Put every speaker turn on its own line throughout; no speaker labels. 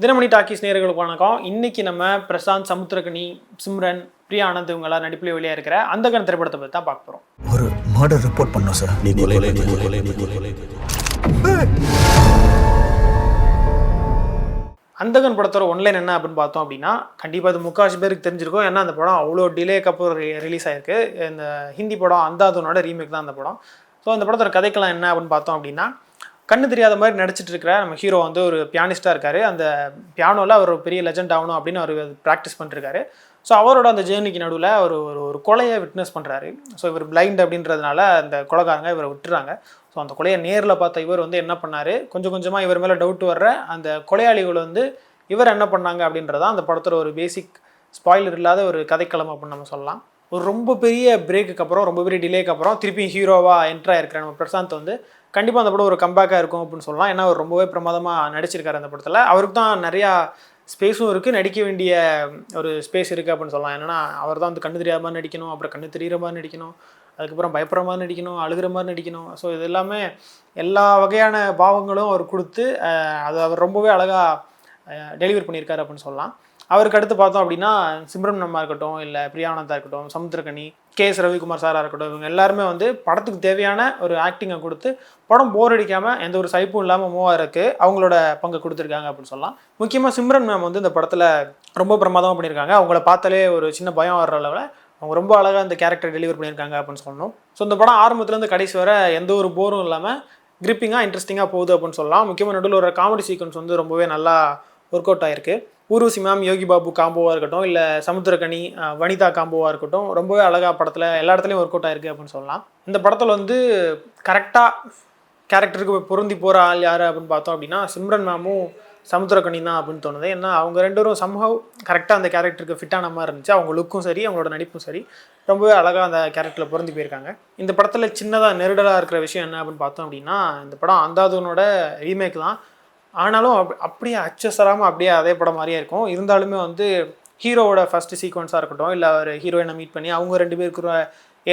Dinamani talkies நேயர்களுக்கு வணக்கம். இன்னைக்கு நம்ம பிரசாந்த், சமுத்திரக்கனி, சிம்ரன், பிரியா ஆனந்த் இவங்கெல்லாம் நடிப்பில் வெளியாக இருக்கிற அந்தகன் திரைப்படத்தை பற்றி தான் பார்க்க போகிறோம்.
ஒரு மர்டர் ரிப்போர்ட் பண்ணோம் சார்.
அந்தகன் படத்தோட ஒன்லைன் என்ன அப்படின்னு பார்த்தோம் அப்படின்னா, கண்டிப்பாக அது முக்கால்வாசி பேருக்கு தெரிஞ்சிருக்கும். ஏன்னா அந்த படம் அவ்வளோ டிலேக்கு அப்புறம் ரிலீஸ் ஆயிருக்கு. இந்த ஹிந்தி படம் அந்தாதுனோட ரீமேக் தான் அந்த படம். ஸோ அந்த படத்தோட கதைக்கெல்லாம் என்ன அப்படின்னு பார்த்தோம் அப்படின்னா, கண்ணு தெரியாத மாதிரி நடிச்சிட்டு இருக்கிற நம்ம ஹீரோ வந்து ஒரு பியானிஸ்டாக இருக்கார். அந்த பியானோவில் அவர் ஒரு பெரிய லெஜெண்ட் ஆகணும் அப்படின்னு அவர் ப்ராக்டிஸ் பண்ணிருக்காரு. ஸோ அவரோட அந்த ஜேர்னிக்கு நடுவில் ஒரு ஒரு கொலையை விட்னஸ் பண்ணுறாரு. ஸோ இவர் பிளைண்ட் அப்படின்றதுனால அந்த கொலைகாரங்க இவரை விட்டுறாங்க. ஸோ அந்த கொலையை நேரில் பார்த்த இவர் வந்து என்ன பண்ணார், கொஞ்சம் கொஞ்சமாக இவர் மேலே டவுட் வர்ற அந்த கொலையாளிகள் வந்து இவர் என்ன பண்ணாங்க அப்படின்றதான் அந்த படத்தோட ஒரு பேசிக் ஸ்பாயிலர் இல்லாத ஒரு கதைக்களம் அப்படின்னு நம்ம சொல்லலாம். ஒரு ரொம்ப பெரிய பிரேக்குக்கு அப்புறம், ரொம்ப பெரிய டிலேக்கு அப்புறம் திருப்பி ஹீரோவாக என்ட்ராக இருக்கிற நம்ம பிரசாந்த் வந்து கண்டிப்பாக அந்த படம் ஒரு கம்பேக்காக இருக்கும் அப்படின்னு சொல்லலாம். ஏன்னா அவர் ரொம்பவே பிரமாதமாக நடிச்சிருக்காரு அந்த படத்தில். அவருக்கு தான் நிறையா ஸ்பேஸும் இருக்குது, நடிக்க வேண்டிய ஒரு ஸ்பேஸ் இருக்குது அப்படின்னு சொல்லலாம். என்னென்னா அவர் தான் வந்து கண்ணு தெரியாத மாதிரி நடிக்கணும், அப்புறம் கண்ணு தெரிகிற மாதிரி நடிக்கணும், அதுக்கப்புறம் பயப்படுற மாதிரி நடிக்கணும், அழுகிற மாதிரி நடிக்கணும். ஸோ இது எல்லாமே எல்லா வகையான பாவங்களும் அவர் கொடுத்து அது அவர் ரொம்பவே அழகாக டெலிவர் பண்ணியிருக்காரு அப்படின்னு சொல்லலாம். அவருக்கு அடுத்து பார்த்தோம் அப்படின்னா சிம்ரன் அம்மா இருக்கட்டும், இல்லை பிரியானந்தா இருக்கட்டும், சமுத்திரக்கனி, KS ரவிக்குமார் சாராக இருக்கட்டும், இவங்க எல்லாருமே வந்து படத்துக்கு தேவையான ஒரு ஆக்டிங்கை கொடுத்து படம் போர் அடிக்காமல் எந்த ஒரு சைப்பும் இல்லாமல் மூவ் ஆகிறதுக்கு அவங்களோட பங்கு கொடுத்துருக்காங்க அப்படின்னு சொல்லலாம். முக்கியமாக சிம்ரன் மேம் வந்து இந்த படத்தில் ரொம்ப பிரமாதமாக பண்ணியிருக்காங்க. அவங்கள பார்த்தாலே ஒரு சின்ன பயம் வர்ற அளவில் அவங்க ரொம்ப அழகாக அந்த கேரக்டர் டெலிவர் பண்ணியிருக்காங்க அப்படின்னு சொல்லணும். ஸோ இந்த படம் ஆரம்பத்துலேருந்து கடைசி வர எந்த ஒரு போரும் இல்லாமல் கிரிப்பிங்காக இன்ட்ரெஸ்டிங்காக போகுது அப்படின்னு சொல்லலாம். முக்கியமாக நடுவில் ஒரு காமெடி சீக்வன்ஸ் வந்து ரொம்பவே நல்லா ஒர்க் அவுட் ஆகிருக்கு. ஊர்வசி மேம், யோகி பாபு காம்போவாக இருக்கட்டும், இல்லை சமுத்திரக்கனி, வனிதா காம்போவாக இருக்கட்டும், ரொம்பவே அழகாக படத்தில் எல்லா இடத்துலையும் ஒர்க் அவுட் ஆகிருக்கு அப்படின்னு சொல்லலாம். இந்த படத்தில் வந்து கரெக்டாக கேரக்டருக்கு பொருந்தி போகிற ஆள் யார் அப்படின்னு பார்த்தோம் அப்படின்னா சிம்ரன் மேமும் சமுத்திரக்கனி தான் அப்படின்னு தோணுது. ஏன்னா அவங்க ரெண்டு பேரும் சம்ஹவ் கரெக்டாக அந்த கேரக்டருக்கு ஃபிட்டான மாதிரி இருந்துச்சு. அவங்க லுக்கும் சரி, அவங்களோட நடிப்பும் சரி, ரொம்பவே அழகாக அந்த கேரக்டரில் பொருந்தி போயிருக்காங்க. இந்த படத்தில் சின்னதாக நெருடலாக இருக்கிற விஷயம் என்ன அப்படின்னு பார்த்தோம் அப்படின்னா, இந்த படம் அந்தாதுனோட ரீமேக் தான். ஆனாலும் அப்படியே அச்சசராமல் அப்படியே அதே படம் மாதிரியே இருக்கும். இருந்தாலுமே வந்து ஹீரோவோட ஃபஸ்ட்டு சீக்வன்ஸாக இருக்கட்டும், இல்லை ஒரு ஹீரோயினை மீட் பண்ணி அவங்க ரெண்டு பேருக்கு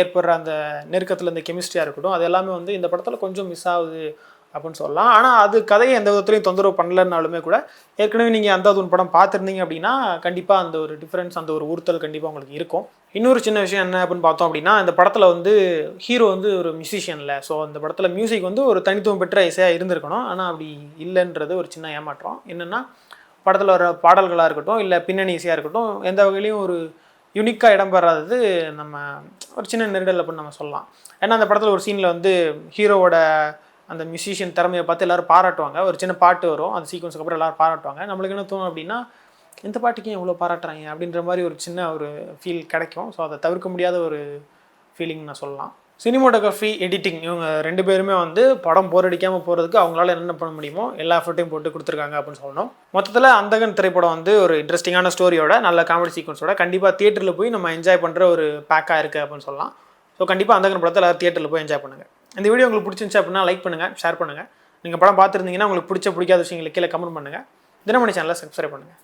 ஏற்படுற அந்த நெருக்கத்தில் இந்த கெமிஸ்ட்ரியாக இருக்கட்டும், அது எல்லாமே வந்து இந்த படத்தில் கொஞ்சம் மிஸ் ஆகுது அப்படின்னு சொல்லலாம். ஆனால் அது கதையை எந்த விதத்துலையும் தொந்தரவு பண்ணலன்னாலுமே கூட, ஏற்கனவே நீங்கள் அந்தாதுன் படம் பார்த்துருந்தீங்க அப்படின்னா கண்டிப்பாக அந்த ஒரு டிஃப்ரென்ஸ், அந்த ஒரு உறுத்தல் கண்டிப்பாக உங்களுக்கு இருக்கும். இன்னொரு சின்ன விஷயம் என்ன அப்படின்னு பார்த்தோம் அப்படின்னா, இந்த படத்தில் வந்து ஹீரோ வந்து ஒரு மியூசிஷியனில், ஸோ அந்த படத்தில் மியூசிக் வந்து ஒரு தனித்துவம் பெற்ற இசையாக இருந்திருக்கணும். ஆனால் அப்படி இல்லைன்றது ஒரு சின்ன ஏமாற்றம். என்னென்னா படத்தில் வர பாடல்களாக இருக்கட்டும், இல்லை பின்னணி இசையாக இருக்கட்டும், எந்த வகையிலையும் ஒரு யூனிக்காக இடம்பெறாதது நம்ம ஒரு சின்ன நெருடல் அப்படின்னு நம்ம சொல்லலாம். ஏன்னா அந்த படத்தில் ஒரு சீனில் வந்து ஹீரோவோட அந்த மியூசிஷியன் திறமையை பார்த்து எல்லோரும் பாராட்டுவாங்க. ஒரு சின்ன பாட்டு வரும், அந்த சீக்வன்ஸுக்கு அப்புறம் எல்லோரும் பாராட்டுவாங்க. நம்மளுக்கு என்ன தோணும் அப்படின்னா, இந்த பாட்டுக்கு எவ்வளோ பாராட்டுறாங்க அப்படின்ற மாதிரி ஒரு சின்ன ஒரு ஃபீல் கிடைக்கும். ஸோ அதை தவிர்க்க முடியாத ஒரு ஃபீலிங் நான் சொல்லலாம். சினிமோட்டோகிராஃபி, எடிட்டிங், இவங்க ரெண்டு பேருமே வந்து படம் போர் அடிக்காமல் போகிறதுக்கு அவங்களால என்னென்ன பண்ண முடியுமோ எல்லா எஃபர்ட்டையும் போட்டு கொடுத்துருக்காங்க அப்படின்னு சொல்லணும். மொத்தத்தில் அந்தகன் திரைப்படம் வந்து ஒரு இன்ட்ரெஸ்டிங்கான ஸ்டோரியோட, நல்ல காமெடி சீக்வன்ஸோட கண்டிப்பாக தியேட்டரில் போய் நம்ம என்ஜாய் பண்ணுற ஒரு பேக்காக இருக்குது அப்படின்னு சொல்லலாம். ஸோ கண்டிப்பாக அந்தகன் படத்தை எல்லாரும் தியேட்டரில் போய் என்ஜாய் பண்ணுங்கள். இந்த வீடியோ உங்களுக்கு பிடிச்சிருந்துச்சு அப்படின்னா லைக் பண்ணுங்கள், ஷேர் பண்ணுங்கள். நீங்கள் படம் பார்த்துருந்தீங்கன்னா உங்களுக்கு பிடிக்காத விஷயங்களுக்கு கீழே கமெண்ட் பண்ணுங்கள். தினமணி சேனலை சப்ஸ்கிரைப் பண்ணுங்கள்.